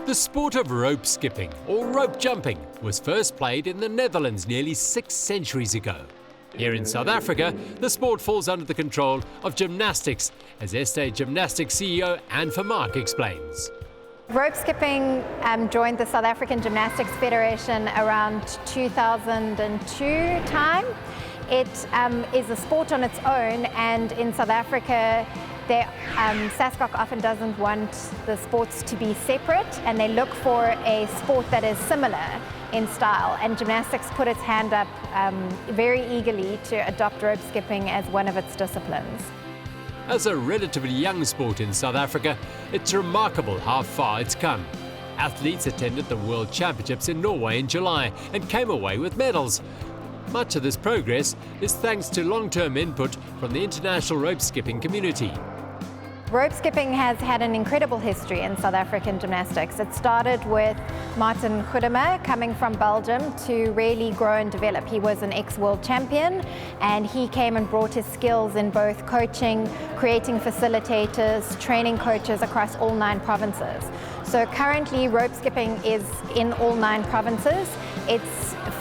The sport of rope skipping, or rope jumping, was first played in the Netherlands nearly 6 centuries ago. Here in South Africa, the sport falls under the control of gymnastics, as Este Gymnastics CEO Anne Vermaak explains. Rope skipping joined the South African Gymnastics Federation around 2002 time. It is a sport on its own, and in South Africa, SASCOC often doesn't want the sports to be separate, and they look for a sport that is similar in style, and gymnastics put its hand up very eagerly to adopt rope skipping as one of its disciplines. As a relatively young sport in South Africa, it's remarkable how far it's come. Athletes attended the World Championships in Norway in July and came away with medals. Much of this progress is thanks to long-term input from the international rope skipping community. Rope skipping has had an incredible history in South African gymnastics. It started with Martin Goedema coming from Belgium to really grow and develop. He was an ex-world champion, and he came and brought his skills in both coaching, creating facilitators, training coaches across all 9 provinces. So currently rope skipping is in all 9 provinces. It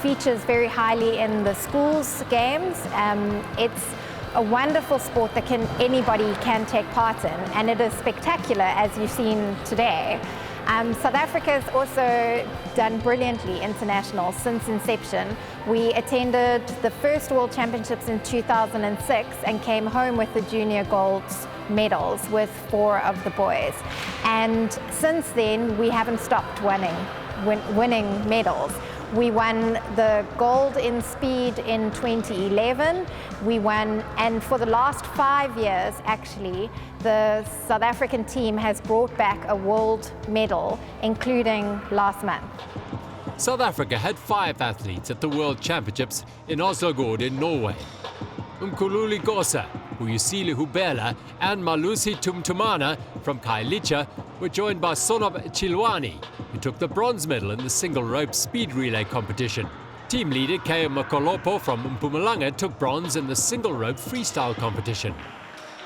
features very highly in the schools games. It's a wonderful sport that anybody can take part in, and it is spectacular as you've seen today. South Africa has also done brilliantly international since inception. We attended the first World Championships in 2006 and came home with the junior gold medals with 4 of the boys. And since then, we haven't stopped winning medals. We won the gold in speed in 2011. We won, and for the last 5 years, actually, the South African team has brought back a world medal, including last month. South Africa had 5 athletes at the World Championships in Oslogård in Norway. Umkhululi Gosa, Uyisile Hubela, and Malusi Tumtumana from Khayelitsha were joined by Sonob Chilwani, who took the bronze medal in the single rope speed relay competition. Team leader Keo Makolopo from Mpumalanga took bronze in the single rope freestyle competition.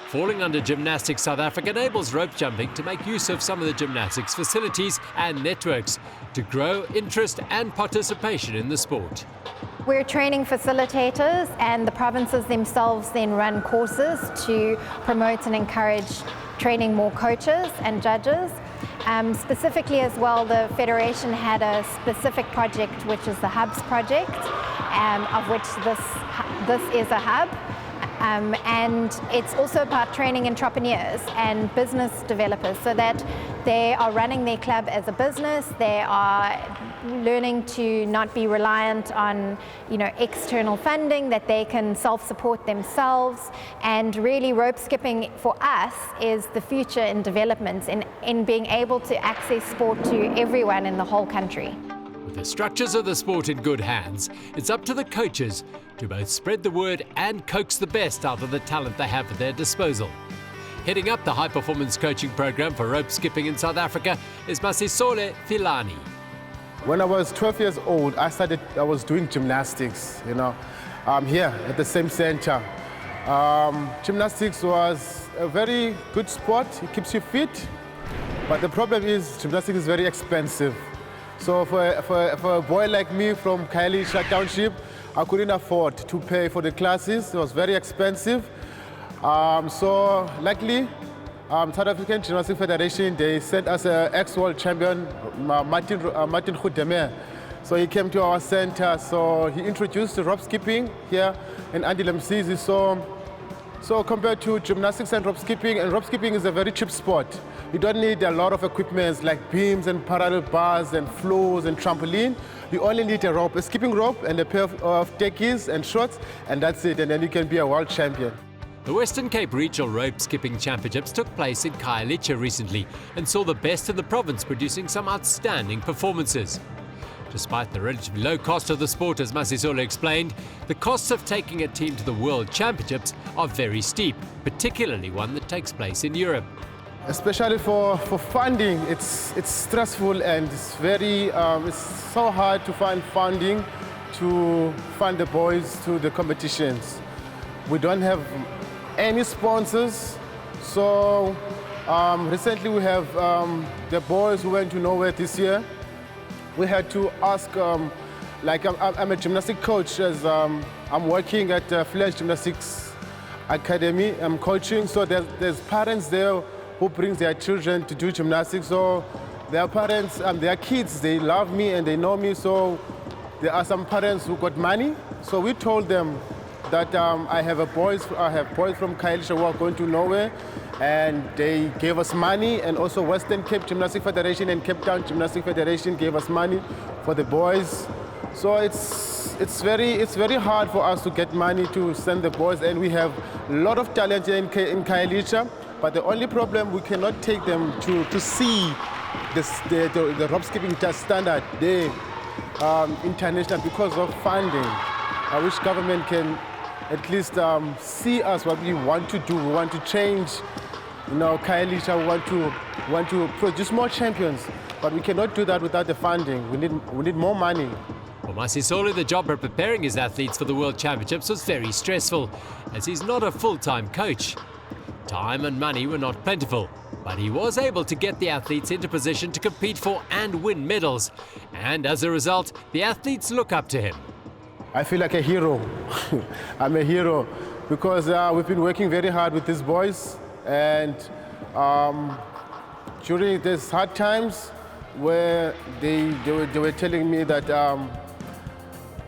Falling under Gymnastics South Africa enables rope jumping to make use of some of the gymnastics facilities and networks to grow interest and participation in the sport. We're training facilitators, and the provinces themselves then run courses to promote and encourage training more coaches and judges. Specifically as well, the Federation had a specific project, which is the Hubs project, of which this is a hub. And it's also about training entrepreneurs and business developers so that they are running their club as a business. They are learning to not be reliant on, external funding, that they can self-support themselves. And really, rope skipping for us is the future in development, in being able to access sport to everyone in the whole country. With the structures of the sport in good hands, it's up to the coaches to both spread the word and coax the best out of the talent they have at their disposal. Heading up the high-performance coaching program for rope skipping in South Africa is Masisole Filani. When I was 12 years old, I was doing gymnastics, here at the same center. Gymnastics was a very good sport. It keeps you fit, but the problem is gymnastics is very expensive. So for a boy like me from Khayelitsha Township, I couldn't afford to pay for the classes. It was very expensive. So luckily, South African Gymnastics Federation, they sent us an ex-world champion, Martin Goedema. So he came to our center. So he introduced rope skipping here in Andilemsizi. So compared to gymnastics and rope skipping is a very cheap sport. You don't need a lot of equipment like beams and parallel bars and floors and trampoline. You only need a rope, a skipping rope and a pair of tekkies and shorts, and that's it, and then you can be a world champion. The Western Cape Regional Rope Skipping Championships took place in Khayelitsha recently and saw the best in the province producing some outstanding performances. Despite the relatively low cost of the sport, as Masisole explained, the costs of taking a team to the World Championships are very steep, particularly one that takes place in Europe. Especially for funding, it's stressful, and it's so hard to find funding to fund the boys to the competitions. We don't have any sponsors, so Recently we have the boys who went to Norway this year. We had to ask, like I'm a gymnastic coach, as I'm working at Flash Gymnastics Academy. I'm coaching, so there's parents there who brings their children to do gymnastics. So their parents, their kids, they love me and they know me. So there are some parents who got money. So we told them that I have boys from Kailicha who are going to Norway, and they gave us money, and also Western Cape Gymnastic Federation and Cape Town Gymnastic Federation gave us money for the boys. So it's very hard for us to get money to send the boys, and we have a lot of talent here in Kailicha, but the only problem, we cannot take them to see the rope skipping standard there international because of funding. I wish government can at least see us what we want to do. We want to change, Kailicha. We want to produce more champions, but we cannot do that without the funding. We need more money. For Masisolo, the job of preparing his athletes for the World Championships was very stressful, as he's not a full-time coach. Time and money were not plentiful, but he was able to get the athletes into position to compete for and win medals. And as a result, the athletes look up to him. I feel like a hero. I'm a hero because we've been working very hard with these boys, and during these hard times where they were telling me that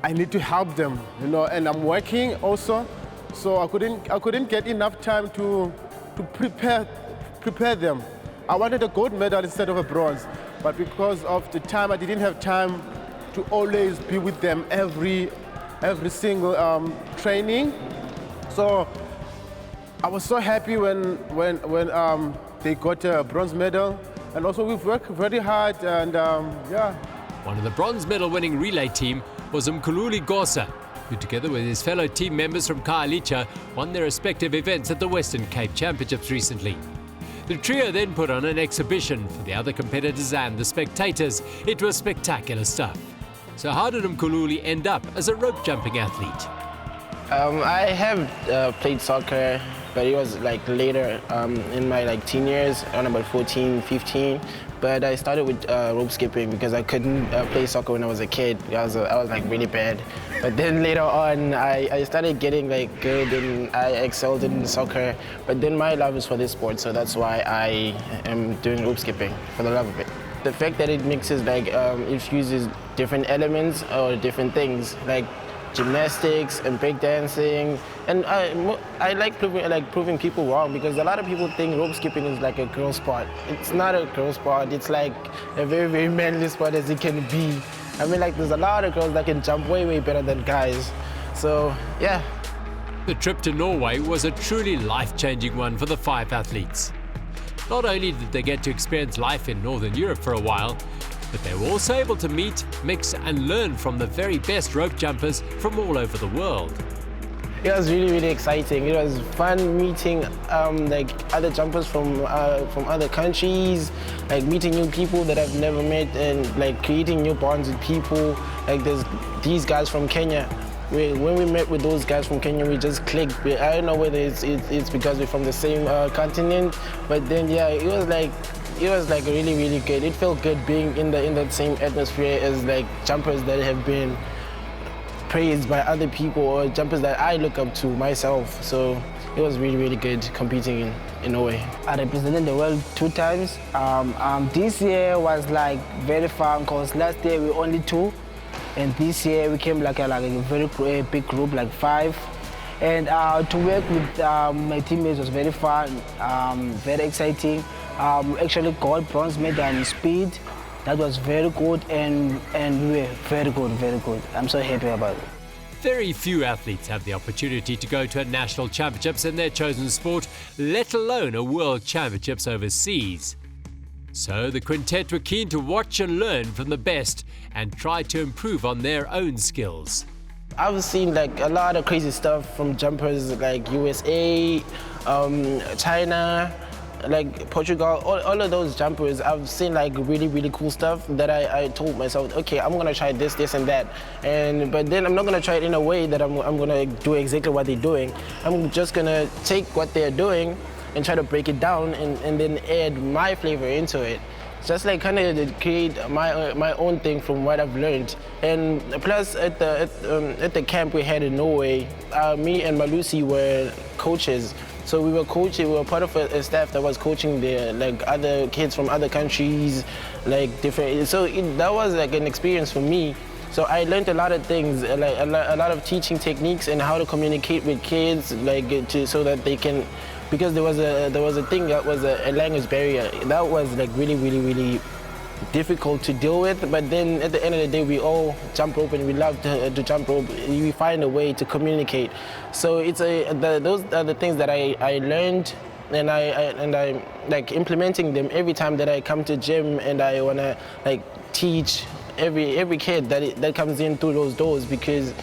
I need to help them, and I'm working also, so I couldn't get enough time to prepare them. I wanted a gold medal instead of a bronze, but because of the time, I didn't have time to always be with them every single training. So I was so happy when they got a bronze medal, and also we've worked very hard, and yeah. One of the bronze medal winning relay team was Mkhululi Gosa, who together with his fellow team members from Kailicha won their respective events at the Western Cape Championships recently. The trio then put on an exhibition for the other competitors and the spectators. It was spectacular stuff. So how did Mkhululi end up as a rope jumping athlete? I have played soccer, but it was like later in my teen years, around about 14, 15. But I started with rope skipping because I couldn't play soccer when I was a kid. I was like really bad. But then later on, I started getting like good, and I excelled in soccer. But then my love is for this sport, so that's why I am doing rope skipping, for the love of it. The fact that it mixes it fuses different elements or different things like gymnastics and breakdancing, and I like proving people wrong, because a lot of people think rope skipping is like a girl sport. It's not a girl sport. It's like a very, very manly sport as it can be. I mean, there's a lot of girls that can jump way, way better than guys. So yeah. The trip to Norway was a truly life-changing one for the 5 athletes. Not only did they get to experience life in Northern Europe for a while, but they were also able to meet, mix and learn from the very best rope jumpers from all over the world. It was really, really exciting. It was fun meeting other jumpers from other countries, meeting new people that I've never met, and creating new bonds with people. There's these guys from Kenya. When we met with those guys from Kenya, we just clicked. I don't know whether it's because we're from the same continent, but then yeah, it was really, really good. It felt good being in that same atmosphere as jumpers that have been praised by other people, or jumpers that I look up to myself. So it was really, really good competing in Norway. I represented the world 2 times. This year was very fun because last year we were only 2. And this year we came like a very big group, 5. And to work with my teammates was very fun, very exciting. We actually got bronze medal in speed. That was very good, and we were very good, very good. I'm so happy about it. Very few athletes have the opportunity to go to a national championships in their chosen sport, let alone a world championships overseas. So the quintet were keen to watch and learn from the best and try to improve on their own skills. I've seen a lot of crazy stuff from jumpers USA, China, Portugal, all of those jumpers. I've seen really, really cool stuff that I told myself, okay, I'm gonna try this, and that. But then I'm not gonna try it in a way that I'm gonna do exactly what they're doing. I'm just gonna take what they're doing and try to break it down and then add my flavor into it. Just like kind of create my own thing from what I've learned. And plus at the camp we had in Norway, me and Malusi were coaches. So we were coaching, we were part of a staff that was coaching the like other kids from other countries, like different. So that was like an experience for me. So I learned a lot of things, like a lot of teaching techniques and how to communicate with kids, like so that they can. Because there was a thing that was a language barrier that was like really difficult to deal with. But then at the end of the day, we all jump rope and we love to jump rope. We find a way to communicate. So it's those are the things that I learned, and I like implementing them every time that I come to gym and I wanna like teach every kid that comes in through those doors, because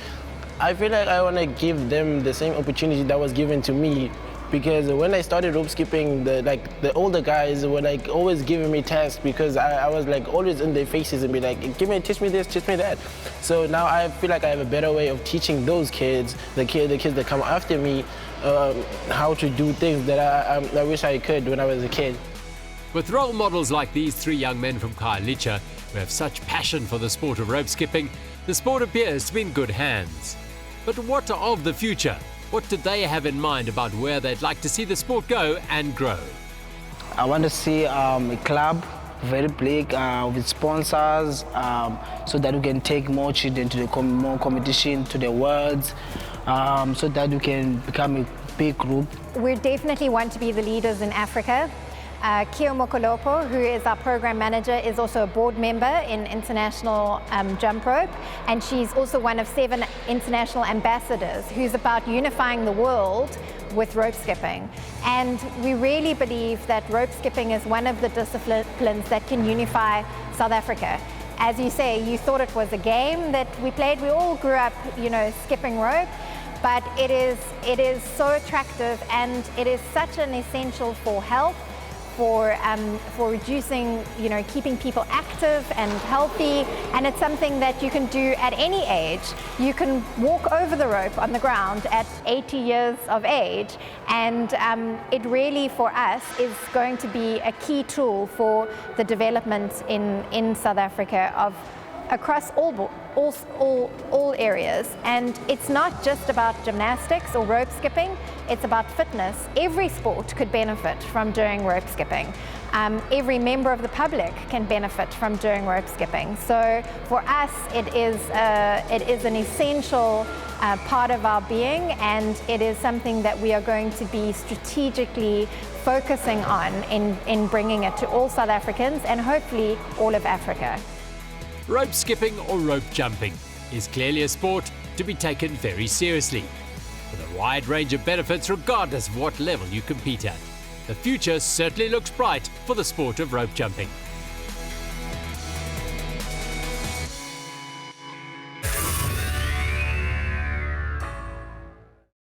I feel like I wanna give them the same opportunity that was given to me. Because when I started rope skipping, the older guys were like always giving me tasks, because I was like always in their faces and be like, teach me this, teach me that. So now I feel like I have a better way of teaching those kids, the kids that come after me, how to do things that I wish I could when I was a kid. With role models like these three young men from Khayelitsha who have such passion for the sport of rope skipping, the sport appears to be in good hands. But what of the future? What do they have in mind about where they'd like to see the sport go and grow? I want to see a club very big with sponsors, so that we can take more children to the more competition to the worlds, so that we can become a big group. We definitely want to be the leaders in Africa. Kio Mokolopo, who is our program manager, is also a board member in international jump rope, and she's also one of 7 international ambassadors who's about unifying the world with rope skipping. And we really believe that rope skipping is one of the disciplines that can unify South Africa. As you say, you thought it was a game that we played. We all grew up, skipping rope, but it is so attractive, and it is such an essential for health, for reducing, keeping people active and healthy, and it's something that you can do at any age. You can walk over the rope on the ground at 80 years of age, and it really, for us, is going to be a key tool for the development in South Africa across all areas. And it's not just about gymnastics or rope skipping, it's about fitness. Every sport could benefit from doing rope skipping. Every member of the public can benefit from doing rope skipping. So for us, it is an essential part of our being, and it is something that we are going to be strategically focusing on in bringing it to all South Africans and hopefully all of Africa. Rope skipping or rope jumping is clearly a sport to be taken very seriously, with a wide range of benefits regardless of what level you compete at. The future certainly looks bright for the sport of rope jumping.